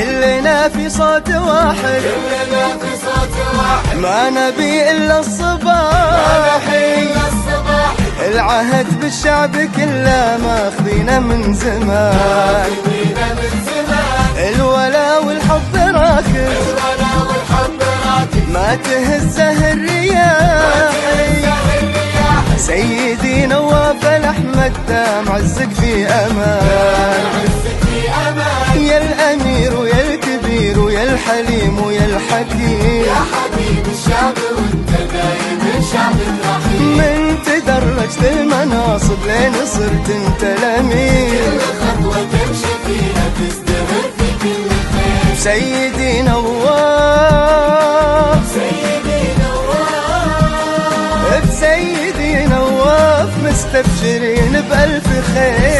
كلنا في صوت واحد، ما نبي إلا الصباح. العهد بالشعب كله ماخذينه من زمان، الولا والحب راكد ما تهزه الرياح. سيدي نواف الأحمد دام عزك في أمان، يا الأمير ويا الكبير ويا الحليم ويا الحكيم، يا حبيب الشعب وانت دايم الشعب الرحيم. من تدرجت المناصب لين صرت انت الأمير، كل خطوة تمشي فيها تزدهر في كل خير. سيدي نواف، سيدي نواف، بسيدي نواف مستبشرين بألف خير.